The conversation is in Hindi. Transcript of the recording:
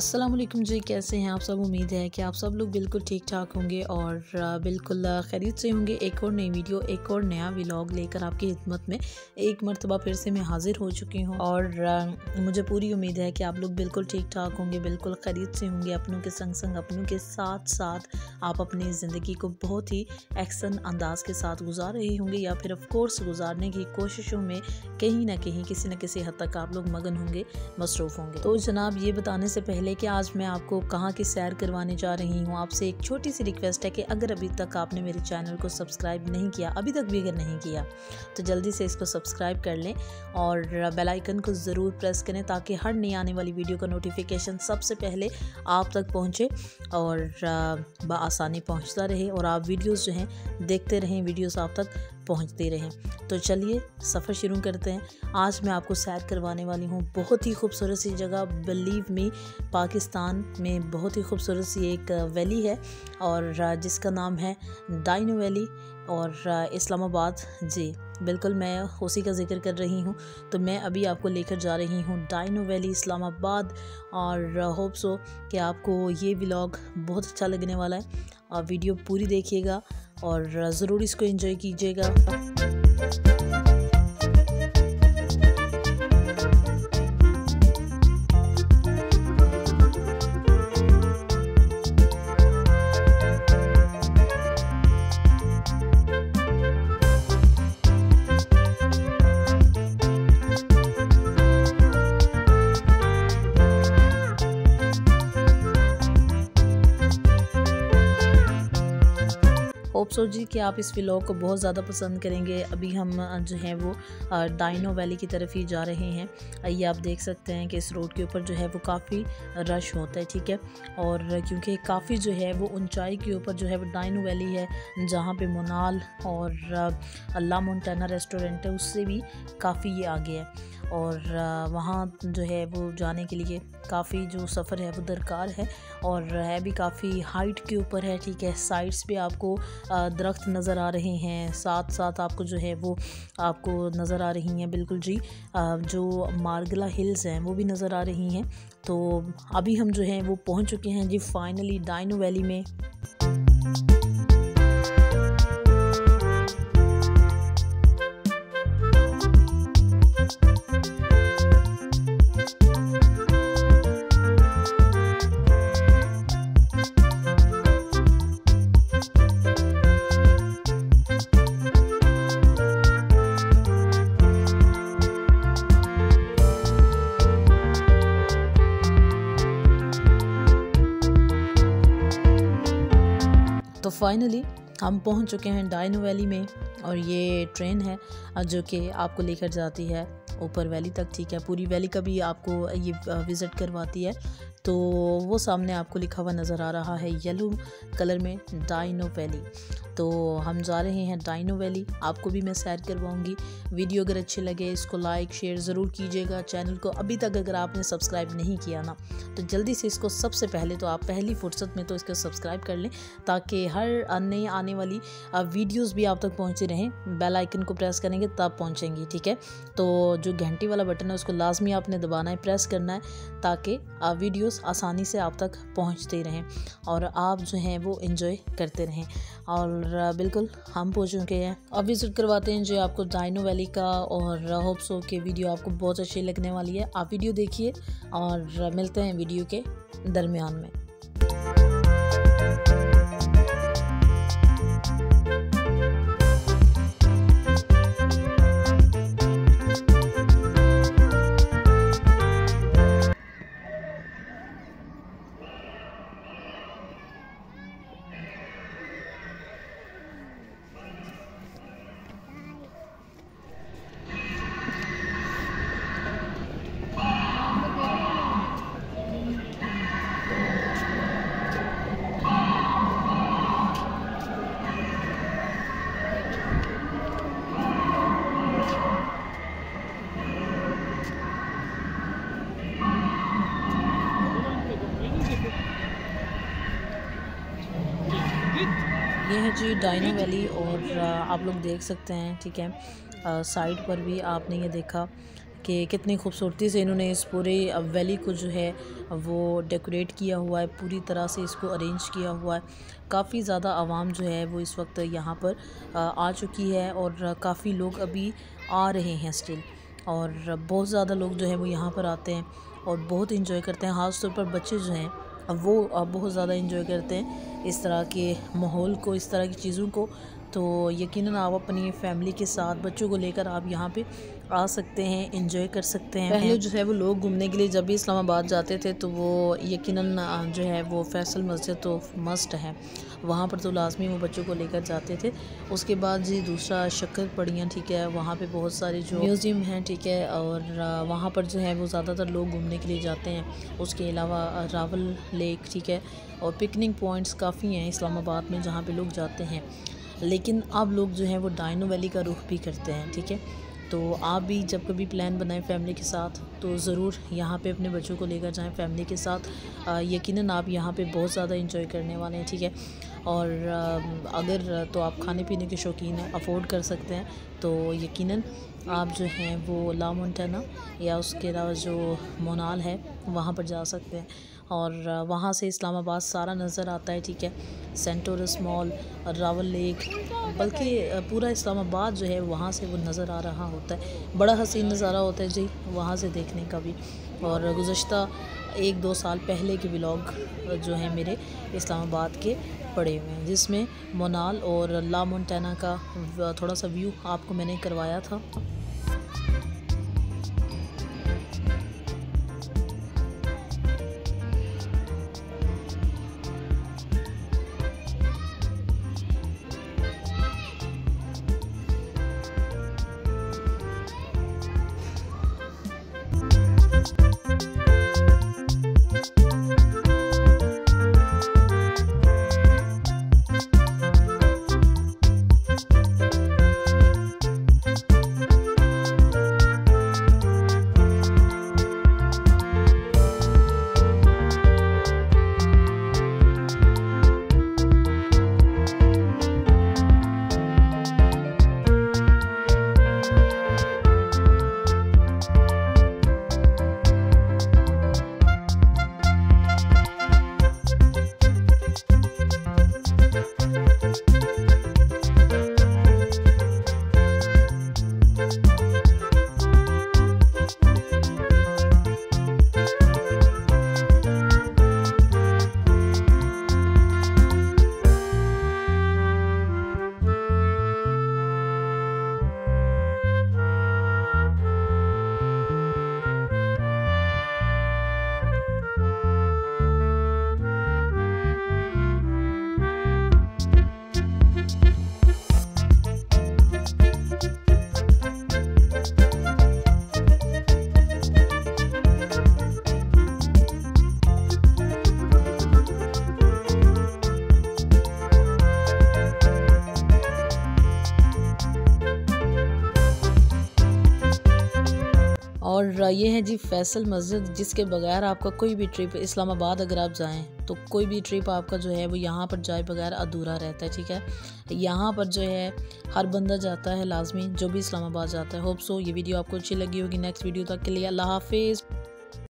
अस्सलाम वालेकुम जी, कैसे हैं आप सब। उम्मीद है कि आप सब लोग बिल्कुल ठीक ठाक होंगे और बिल्कुल खैरियत से होंगे। एक और नई वीडियो, एक और नया व्लॉग लेकर आपकी खिदमत में एक मरतबा फिर से मैं हाजिर हो चुकी हूं और मुझे पूरी उम्मीद है कि आप लोग बिल्कुल ठीक ठाक होंगे, बिल्कुल खैरियत से होंगे। अपनों के संग संग अपनों के साथ साथ आप अपनी ज़िंदगी को बहुत ही एक्शन अंदाज के साथ गुजार रहे होंगे या फिर ऑफकोर्स गुजारने की कोशिशों में कहीं ना कहीं किसी न किसी हद तक आप लोग मगन होंगे, मसरूफ़ होंगे। तो जनाब, ये बताने से पहले कि आज मैं आपको कहाँ की सैर करवाने जा रही हूँ, आपसे एक छोटी सी रिक्वेस्ट है कि अगर अभी तक आपने मेरे चैनल को सब्सक्राइब नहीं किया, अभी तक भी अगर नहीं किया, तो जल्दी से इसको सब्सक्राइब कर लें और बेल आइकन को ज़रूर प्रेस करें ताकि हर नई आने वाली वीडियो का नोटिफिकेशन सबसे पहले आप तक पहुँचे और बआसानी पहुँचता रहे और आप वीडियोज़ जो हैं देखते रहें, वीडियोज़ आप तक पहुँचते रहें। तो चलिए सफ़र शुरू करते हैं। आज मैं आपको सैर करवाने वाली हूँ बहुत ही खूबसूरत सी जगह। बिलीव मी, पाकिस्तान में बहुत ही खूबसूरत सी एक वैली है और जिसका नाम है डाइनो वैली और इस्लामाबाद। जी बिल्कुल, मैं उसी का जिक्र कर रही हूँ। तो मैं अभी आपको लेकर जा रही हूँ डाइनो वैली इस्लामाबाद और होप सो कि आपको ये व्लॉग बहुत अच्छा लगने वाला है। आप वीडियो पूरी देखिएगा और ज़रूर इसको एंजॉय कीजिएगा। होप सो जी कि आप इस व्लॉग को बहुत ज़्यादा पसंद करेंगे। अभी हम जो है वो डाइनो वैली की तरफ ही जा रहे हैं। ये आप देख सकते हैं कि इस रोड के ऊपर जो है वो काफ़ी रश होता है, ठीक है। और क्योंकि काफ़ी जो है वो ऊंचाई के ऊपर जो है वो डाइनो वैली है, जहाँ पे मोनाल और ला मोंटाना रेस्टोरेंट है, उससे भी काफ़ी ये आगे है और वहाँ जो है वो जाने के लिए काफ़ी जो सफ़र है वो दरकार है और है भी काफ़ी हाइट के ऊपर है, ठीक है। साइड्स पे आपको दरख्त नज़र आ रहे हैं, साथ साथ आपको जो है वो आपको नज़र आ रही हैं बिल्कुल जी जो मार्गला हिल्स हैं वो भी नज़र आ रही हैं। तो अभी हम जो हैं वो पहुंच चुके हैं जी फाइनली डाइनो वैली में। तो फाइनली हम पहुंच चुके हैं डाइनो वैली में और ये ट्रेन है जो कि आपको लेकर जाती है ऊपर वैली तक, ठीक है। पूरी वैली का भी आपको ये विज़िट करवाती है। तो वो सामने आपको लिखा हुआ नज़र आ रहा है येलो कलर में डाइनो वैली। तो हम जा रहे हैं डाइनो वैली, आपको भी मैं सैर करवाऊंगी। वीडियो अगर अच्छे लगे इसको लाइक शेयर ज़रूर कीजिएगा। चैनल को अभी तक अगर आपने सब्सक्राइब नहीं किया ना, तो जल्दी से इसको सबसे पहले तो आप पहली फुर्सत में तो इसको सब्सक्राइब कर लें ताकि हर नई आने वाली वीडियोज़ भी आप तक पहुँचती रहें। बेल आइकन को प्रेस करेंगे तब पहुँचेंगी, ठीक है। तो जो घंटी वाला बटन है उसको लाजमी आपने दबाना है, प्रेस करना है ताकि वीडियोस आसानी से आप तक पहुंचते रहें और आप जो हैं वो एंजॉय करते रहें। और बिल्कुल हम पहुंच चुके हैं। अब विजिट करवाते हैं जो आपको डाइनो वैली का और होप सो के वीडियो आपको बहुत अच्छी लगने वाली है। आप वीडियो देखिए और मिलते हैं वीडियो के दरमियान में। ये है जी डाइनो वैली और आप लोग देख सकते हैं, ठीक है। साइड पर भी आपने ये देखा कि कितनी खूबसूरती से इन्होंने इस पूरे वैली को जो है वो डेकोरेट किया हुआ है, पूरी तरह से इसको अरेंज किया हुआ है। काफ़ी ज़्यादा आवाम जो है वो इस वक्त यहाँ पर आ चुकी है और काफ़ी लोग अभी आ रहे हैं स्टिल, और बहुत ज़्यादा लोग जो है वो यहाँ पर आते हैं और बहुत इंजॉय करते हैं। ख़ास तौर पर बच्चे जो हैं वो बहुत ज़्यादा इंजॉय करते हैं इस तरह के माहौल को, इस तरह की चीज़ों को। तो यकीनन आप अपनी फैमिली के साथ बच्चों को लेकर आप यहाँ पे आ सकते हैं, इंजॉय कर सकते हैं। पहले जो है वो लोग घूमने के लिए जब भी इस्लामाबाद जाते थे तो वो यकीनन जो है वो फैसल मस्जिद तो मस्ट है, वहाँ पर तो लाजमी वो बच्चों को लेकर जाते थे। उसके बाद जी दूसरा शक्कर पड़ियाँ, ठीक है, वहाँ पे बहुत सारे जो म्यूज़ियम हैं, ठीक है, और वहाँ पर जो है वो ज़्यादातर लोग घूमने के लिए जाते हैं। उसके अलावा रावल लेक, ठीक है, और पिकनिक पॉइंट्स काफ़ी हैं इस्लामाबाद में जहाँ पे लोग जाते हैं। लेकिन अब लोग जो हैं वो डायनो वैली का रुख भी करते हैं, ठीक है। तो आप भी जब कभी प्लान बनाएं फैमिली के साथ तो ज़रूर यहाँ पे अपने बच्चों को लेकर जाएं फैमिली के साथ। यकीनन आप यहाँ पे बहुत ज़्यादा इंजॉय करने वाले हैं, ठीक है। और अगर तो आप खाने पीने के शौकीन हैं, अफोर्ड कर सकते हैं, तो यकीनन आप जो हैं वो ला मोंटाना या उसके अलावा जो मोनाल है वहाँ पर जा सकते हैं। और वहाँ से इस्लामाबाद सारा नज़र आता है, ठीक है, Centaurus mall, Rawal lake, बल्कि पूरा इस्लामाबाद जो है वहाँ से वो नज़र आ रहा होता है। बड़ा हसीन नज़ारा होता है जी वहाँ से देखने का भी। और गुज़श्ता 1-2 साल पहले के व्लॉग जो है मेरे इस्लामाबाद के पड़े हुए हैं, जिसमें मोनाल और ला मोंटाना का थोड़ा सा व्यू आपको मैंने करवाया था। और ये है जी फैसल मस्जिद, जिसके बगैर आपका कोई भी ट्रिप इस्लामाबाद अगर आप जाएं तो कोई भी ट्रिप आपका जो है वो यहाँ पर जाए बगैर अधूरा रहता है, ठीक है। यहाँ पर जो है हर बंदा जाता है लाजमी, जो भी इस्लामाबाद जाता है। होप सो ये वीडियो आपको अच्छी लगी होगी। नेक्स्ट वीडियो तक के लिए अल्लाह हाफिज़।